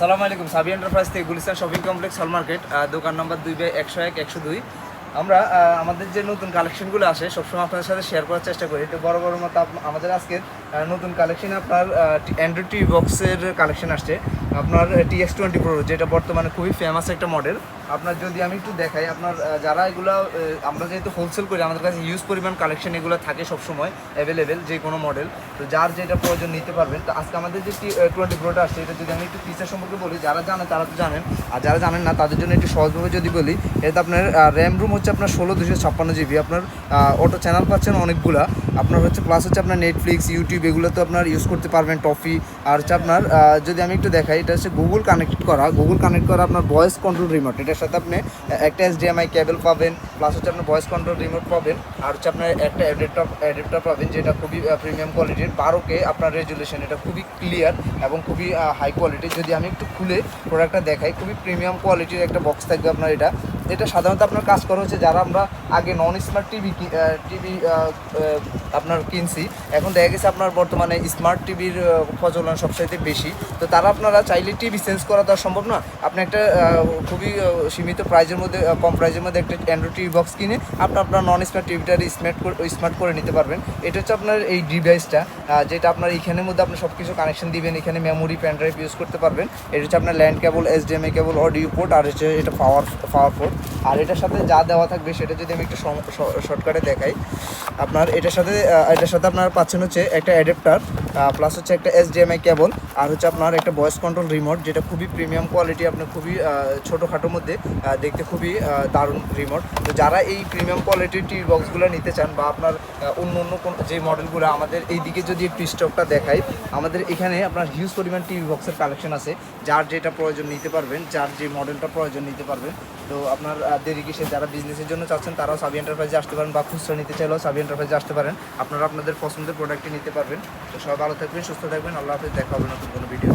আসসালামু আলাইকুম। সাবি এন্টারপ্রাইজ থেকে গুলিস্তান শপিং কমপ্লেক্স হল মার্কেট, দোকান নম্বর 2/101-102। আমরা আমাদের যে নতুন কালেকশনগুলো আসে সবসময় আপনাদের সাথে শেয়ার করার চেষ্টা করি। একটু বড় বড় মতো আমাদের আজকের নতুন কালেকশন আপনার অ্যান্ড্রয়েড টিভি বক্সের কালেকশন আসছে আপনার TX20 Pro, যেটা বর্তমানে খুবই ফেমাস একটা মডেল। আপনার যদি আমি একটু দেখাই, আপনার যারা এগুলো আমরা যেহেতু হোলসেল করি, আমাদের কাছে ইউজ পরিমাণ কালেকশন এগুলো থাকে সবসময় অ্যাভেলেবেল, যে কোনো মডেল। তো যার যেটা প্রয়োজন নিতে পারবেন। তো আজকে আমাদের যে T20 Proটা আসছে, এটা যদি আমি একটু ফিচার সম্পর্কে বলি, যারা জানে তারা তো জানেন, আর যারা জানেন না তাদের জন্য একটু সহজভাবে যদি বলি, এটা আপনার র্যাম রুম হচ্ছে আপনার 16/256 GB। আপনার অটো চ্যানেল পাচ্ছেন অনেকগুলা, আপনার হচ্ছে প্লাস হচ্ছে আপনার নেটফ্লিক্স, ইউটিউব এগুলো তো আপনার ইউজ করতে পারবেন, টফি। আর হচ্ছে আপনার যদি আমি একটু দেখাই, এটা হচ্ছে গুগল কানেক্ট করা আপনার ভয়েস কন্ট্রোল রিমোট। এটার সাথে আপনি একটা HDMI কেবল পাবেন, প্লাস হচ্ছে আপনার ভয়েস কন্ট্রোল রিমোট পাবেন, আর হচ্ছে আপনার একটা অ্যাডাপ্টার পাবেন, যেটা খুবই প্রিমিয়াম কোয়ালিটির 12K আপনার রেজুলেশন। এটা খুবই ক্লিয়ার এবং খুবই হাই কোয়ালিটি। যদি আমি একটু খুলে প্রোডাক্টটা দেখাই, খুবই প্রিমিয়াম কোয়ালিটির একটা বক্স থাকবে আপনার। এটা সাধারণত আপনার কাজ করা হচ্ছে, যারা আমরা আগে নন স্মার্ট টিভি আপনার কিনছি, এখন দেখা গেছে আপনার বর্তমানে স্মার্ট টিভির প্রচলন সবচাইতে বেশি। তো তারা আপনারা চাইলে টিভি চেঞ্জ করা তো আর সম্ভব না। আপনি একটা খুবই সীমিত প্রাইজের মধ্যে, কম প্রাইজের মধ্যে একটা অ্যান্ড্রয়েড টিভি বক্স কিনে আপনার নন স্মার্ট টিভিটার স্মার্ট করে নিতে পারবেন। এটা হচ্ছে আপনার এই ডিভাইসটা, যেটা আপনার এখানের মধ্যে আপনি সব কিছু কানেকশন দিবেন, এখানে মেমোরি, পেন ড্রাইভ ইউজ করতে পারবেন। এটা হচ্ছে আপনার ল্যান্ড কেবল, HDMI কেবল, অডিও পোর্ট, আর হচ্ছে এটা পাওয়ার পোর্ট। আর এটার সাথে যা দেওয়া থাকবে সেটা যদি আমি একটু শর্টকাটে দেখাই, আপনার এটার সাথে আপনার পাচ্ছেন হচ্ছে একটা অ্যাডাপ্টার, প্লাস হচ্ছে একটা HDMI কেবল, আর হচ্ছে আপনার একটা ভয়েস কন্ট্রোল রিমোট, যেটা খুবই প্রিমিয়াম কোয়ালিটি, আপনার খুবই ছোটোখাটোর মধ্যে দেখতে খুবই দারুণ রিমোট। তো যারা এই প্রিমিয়াম কোয়ালিটির টিভি বক্সগুলো নিতে চান, বা আপনার অন্য কোন যে মডেলগুলো, আমাদের এই দিকে যদি একটু স্টকটা দেখাই, আমাদের এখানে আপনার হিউজ পরিমাণ টিভি বক্সের কালেকশন আছে। যার যেটা প্রয়োজন নিতে পারবেন, যার যে মডেলটা প্রয়োজন নিতে পারবেন। তো আপনার দেরি কিসে, যারা বিজনেসের জন্য চাচ্ছেন তারাও সাবি এন্টারপ্রাইজে আসতে পারেন, বা খুচরা নিতে চাইলেও সাবি এন্টারপ্রাইজে আসতে পারেন। আপনারা আপনাদের পছন্দের প্রোডাক্টটি নিতে পারবেন। তো সবাই ভালো থাকবেন, সুস্থ থাকবেন। আল্লাহ হাফেজ। দেখা হবে নতুন কোনো ভিডিও।